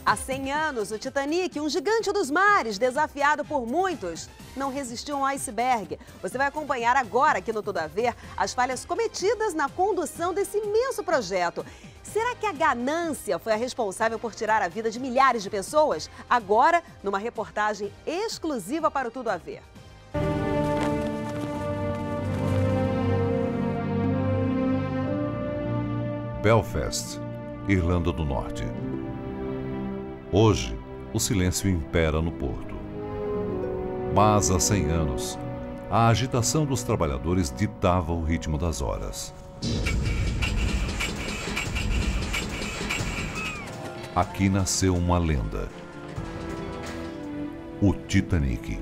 Há 100 anos, o Titanic, um gigante dos mares, desafiado por muitos, não resistiu a um iceberg. Você vai acompanhar agora aqui no Tudo a Ver as falhas cometidas na condução desse imenso projeto. Será que a ganância foi a responsável por tirar a vida de milhares de pessoas? Agora, numa reportagem exclusiva para o Tudo a Ver. Belfast, Irlanda do Norte. Hoje, o silêncio impera no porto. Mas há 100 anos, a agitação dos trabalhadores ditava o ritmo das horas. Aqui nasceu uma lenda: o Titanic.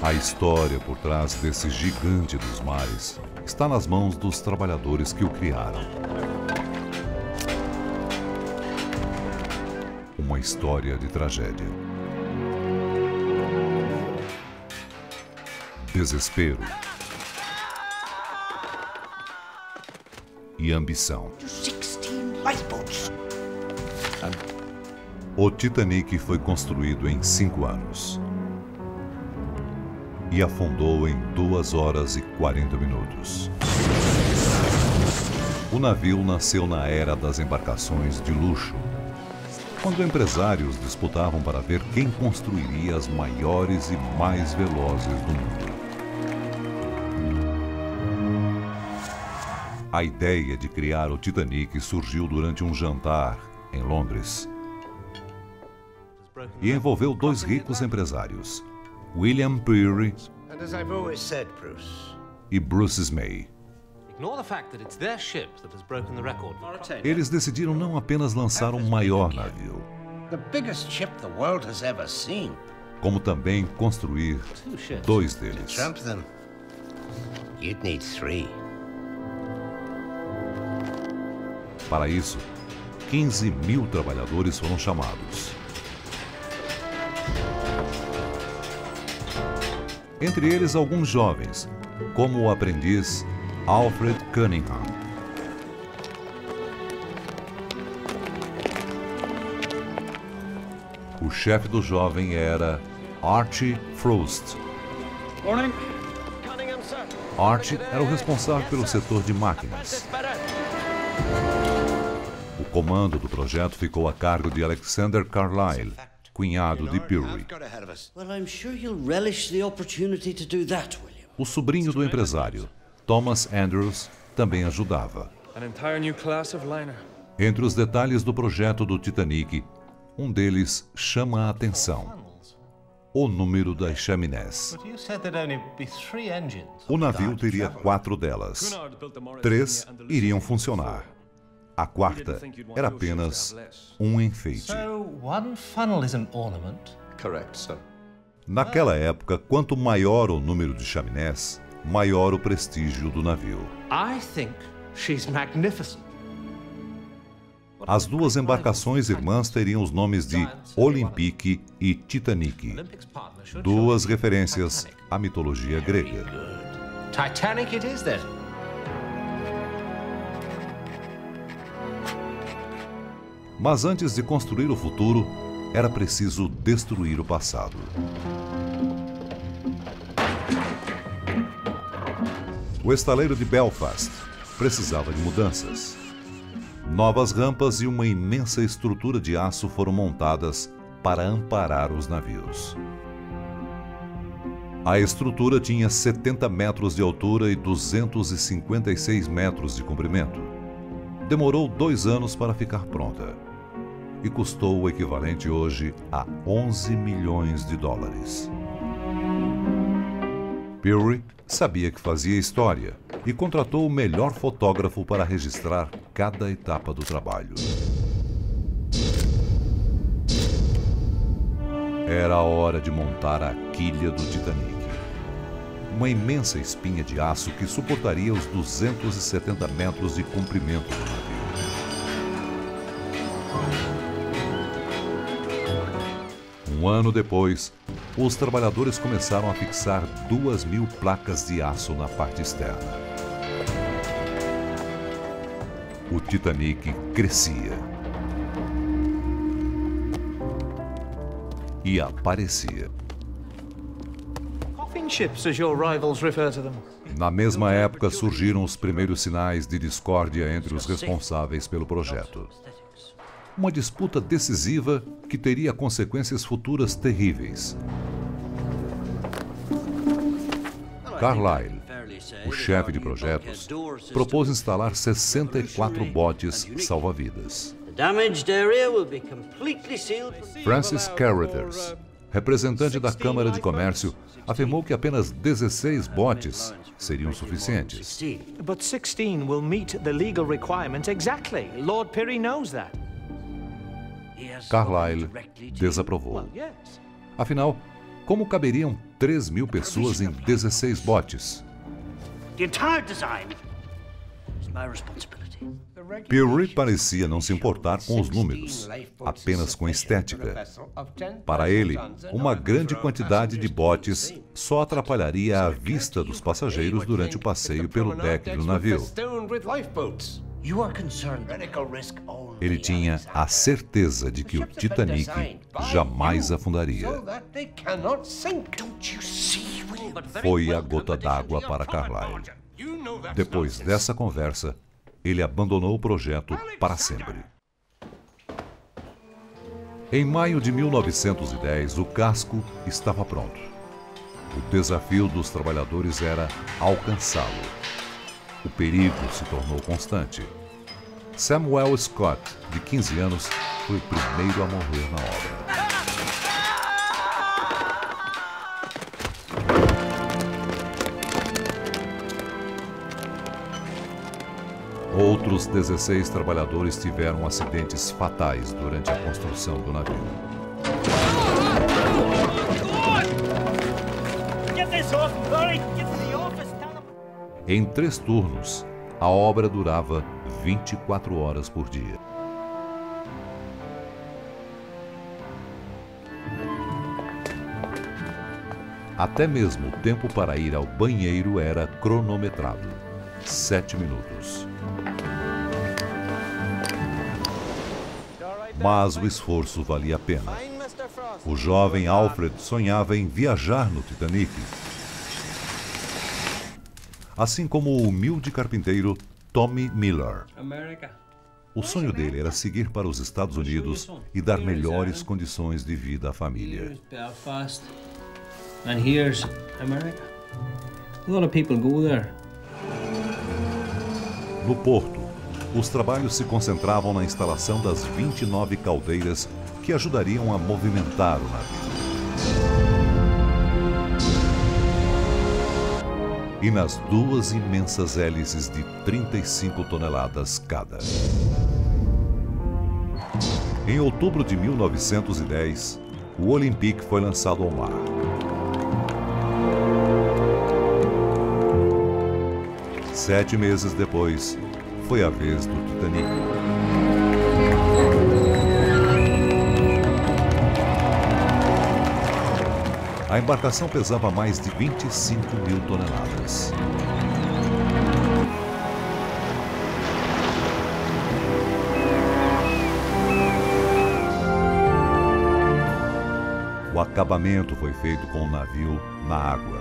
A história por trás desse gigante dos mares está nas mãos dos trabalhadores que o criaram. Uma história de tragédia. Desespero. E ambição. O Titanic foi construído em 5 anos. E afundou em 2 horas e 40 minutos. O navio nasceu na era das embarcações de luxo, quando empresários disputavam para ver quem construiria as maiores e mais velozes do mundo. A ideia de criar o Titanic surgiu durante um jantar em Londres e envolveu 2 ricos empresários, William Peary e Bruce Ismay. Eles decidiram não apenas lançar um maior navio, como também construir 2 deles. Para isso, 15.000 trabalhadores foram chamados. Entre eles, alguns jovens, como o aprendiz Alfred Cunningham. O chefe do jovem era Archie Frost. Archie era o responsável pelo setor de máquinas. O comando do projeto ficou a cargo de Alexander Carlyle, cunhado de Peary. O sobrinho do empresário, Thomas Andrews, também ajudava. Entre os detalhes do projeto do Titanic, um deles chama a atenção: o número das chaminés. O navio teria 4 delas. 3 iriam funcionar. A 4ª era apenas um enfeite. Naquela época, quanto maior o número de chaminés, maior o prestígio do navio. As 2 embarcações irmãs teriam os nomes de Olympique e Titanic, 2 referências à mitologia grega. Titanic it is then. Mas antes de construir o futuro, era preciso destruir o passado. O estaleiro de Belfast precisava de mudanças. Novas rampas e uma imensa estrutura de aço foram montadas para amparar os navios. A estrutura tinha 70 metros de altura e 256 metros de comprimento. Demorou 2 anos para ficar pronta e custou o equivalente hoje a 11 milhões de dólares. Peary sabia que fazia história e contratou o melhor fotógrafo para registrar cada etapa do trabalho. Era a hora de montar a quilha do Titanic, uma imensa espinha de aço que suportaria os 270 metros de comprimento do navio. Um ano depois, os trabalhadores começaram a fixar 2.000 placas de aço na parte externa. O Titanic crescia. E aparecia. Coffin ships, as your rivals refer to them. Na mesma época surgiram os primeiros sinais de discórdia entre os responsáveis pelo projeto. Uma disputa decisiva que teria consequências futuras terríveis. Carlyle, o chefe de projetos, propôs instalar 64 botes salva-vidas. Francis Carruthers, representante da Câmara de Comércio, afirmou que apenas 16 botes seriam suficientes. But 16 will meet the legal requirement exactly. Lord Pirrie knows that. Carlyle desaprovou. Yes. Afinal, como caberiam 3.000 pessoas em 16 botes? The entire design is my responsibility. Pirrie parecia não se importar com os números, apenas com a estética. Para ele, uma grande quantidade de botes só atrapalharia a vista dos passageiros durante o passeio pelo deck do navio. You are concerned medical risk only. Ele tinha a certeza de que o Titanic jamais afundaria. Don't you see, William? Foi a gota d'água para Carlyle. Depois dessa conversa, ele abandonou o projeto para sempre. Em maio de 1910, o casco estava pronto. O desafio dos trabalhadores era alcançá-lo. O perigo se tornou constante. Samuel Scott, de 15 anos, foi o primeiro a morrer na obra. Outros 16 trabalhadores tiveram acidentes fatais durante a construção do navio. Get this off, Barry. Get to the office. Em 3 turnos, a obra durava 24 horas por dia. Até mesmo o tempo para ir ao banheiro era cronometrado. 7 minutos. Mas o esforço valia a pena. O jovem Alfred sonhava em viajar no Titanic. Assim como o humilde carpinteiro Tommy Miller. O sonho dele era seguir para os Estados Unidos e dar melhores condições de vida à família. And here's America. A lot of people go there. No porto, os trabalhos se concentravam na instalação das 29 caldeiras que ajudariam a movimentar o navio. E nas 2 imensas hélices de 35 toneladas cada. Em outubro de 1910, o Olympic foi lançado ao mar. Sete meses depois, foi a vez do Titanic. A embarcação pesava mais de 25.000 toneladas. O acabamento foi feito com o navio na água.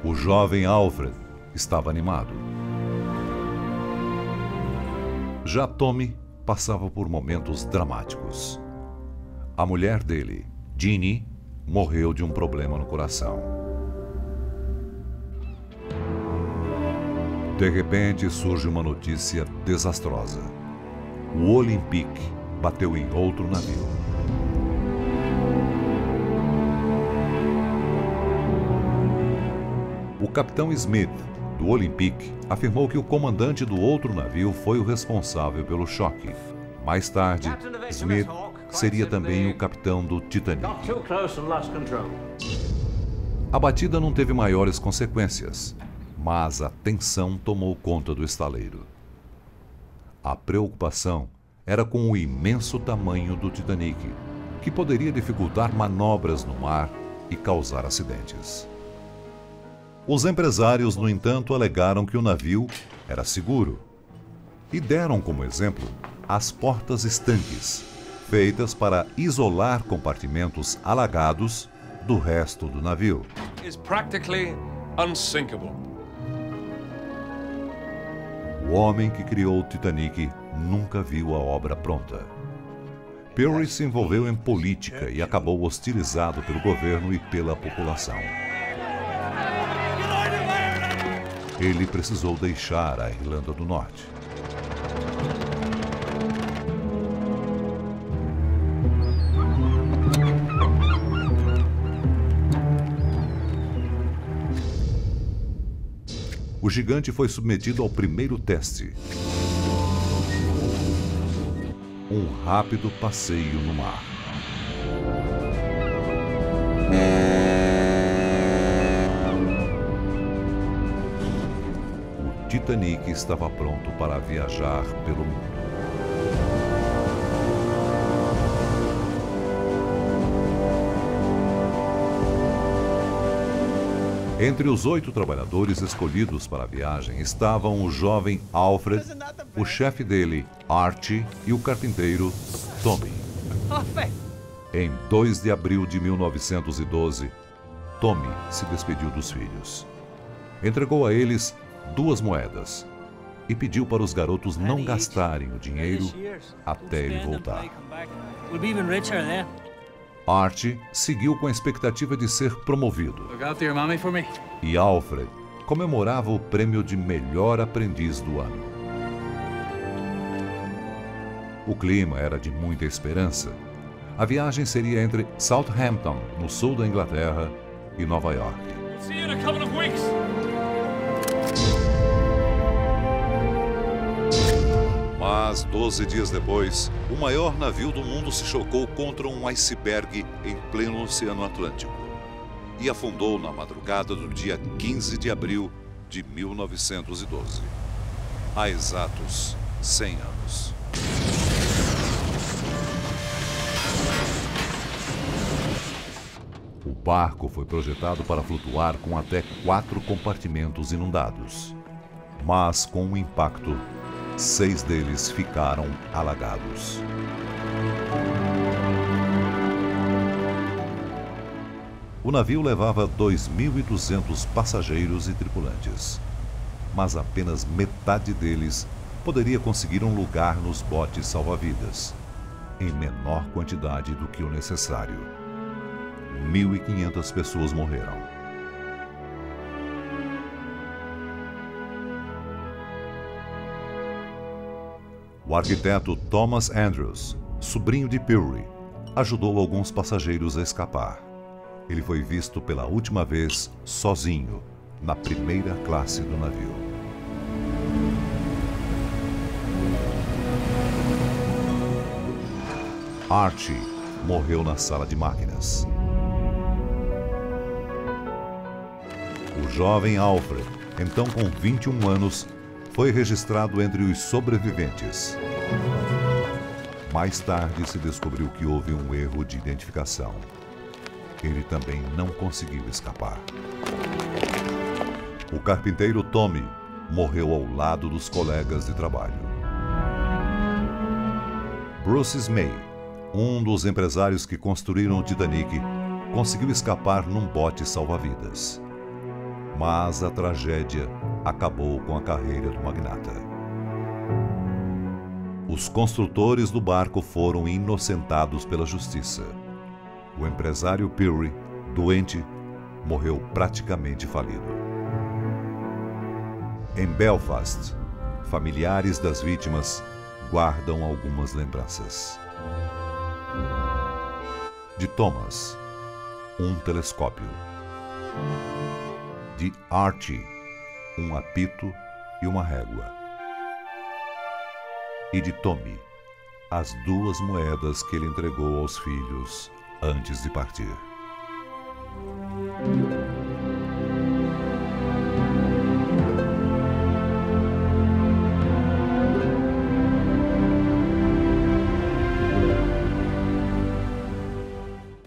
O jovem Alfred estava animado. Já Tommy passava por momentos dramáticos. A mulher dele, Jeannie, morreu de um problema no coração. De repente surge uma notícia desastrosa. O Olympic bateu em outro navio. O capitão Smith, do Olympic, afirmou que o comandante do outro navio foi o responsável pelo choque. Mais tarde, Smith seria também o capitão do Titanic. A batida não teve maiores consequências, mas a tensão tomou conta do estaleiro. A preocupação era com o imenso tamanho do Titanic, que poderia dificultar manobras no mar e causar acidentes. Os empresários, no entanto, alegaram que o navio era seguro e deram como exemplo as portas estanques, feitas para isolar compartimentos alagados do resto do navio. Is practically unsinkable. O homem que criou o Titanic nunca viu a obra pronta. Peary se envolveu em política e acabou hostilizado pelo governo e pela população. Ele precisou deixar a Irlanda do Norte. O gigante foi submetido ao primeiro teste. Um rápido passeio no mar. O Titanic estava pronto para viajar pelo mundo. Entre os 8 trabalhadores escolhidos para a viagem estavam o jovem Alfred, o chefe dele, Archie, e o carpinteiro, Tommy. Em 2 de abril de 1912, Tommy se despediu dos filhos. Entregou a eles 2 moedas e pediu para os garotos não gastarem o dinheiro até ele voltar. Archie seguiu com a expectativa de ser promovido. E Alfred comemorava o prêmio de melhor aprendiz do ano. O clima era de muita esperança. A viagem seria entre Southampton, no sul da Inglaterra, e Nova York. Mas 12 dias depois, o maior navio do mundo se chocou contra um iceberg em pleno Oceano Atlântico e afundou na madrugada do dia 15 de abril de 1912. Há exatos 100 anos. O barco foi projetado para flutuar com até 4 compartimentos inundados. Mas, com o impacto, 6 deles ficaram alagados. O navio levava 2.200 passageiros e tripulantes, mas apenas metade deles poderia conseguir um lugar nos botes salva-vidas, em menor quantidade do que o necessário. 1.500 pessoas morreram. O arquiteto Thomas Andrews, sobrinho de Peary, ajudou alguns passageiros a escapar. Ele foi visto pela última vez sozinho, na primeira classe do navio. Archie morreu na sala de máquinas. O jovem Alfred, então com 21 anos, foi registrado entre os sobreviventes. Mais tarde se descobriu que houve um erro de identificação. Ele também não conseguiu escapar. O carpinteiro Tommy morreu ao lado dos colegas de trabalho. Bruce Smay, um dos empresários que construíram o Titanic, conseguiu escapar num bote salva-vidas. Mas a tragédia acabou com a carreira do magnata. Os construtores do barco foram inocentados pela justiça. O empresário Peary, doente, morreu praticamente falido. Em Belfast, familiares das vítimas guardam algumas lembranças. De Thomas, um telescópio. De Archie, um apito e uma régua. E de Tommy, as 2 moedas que ele entregou aos filhos antes de partir.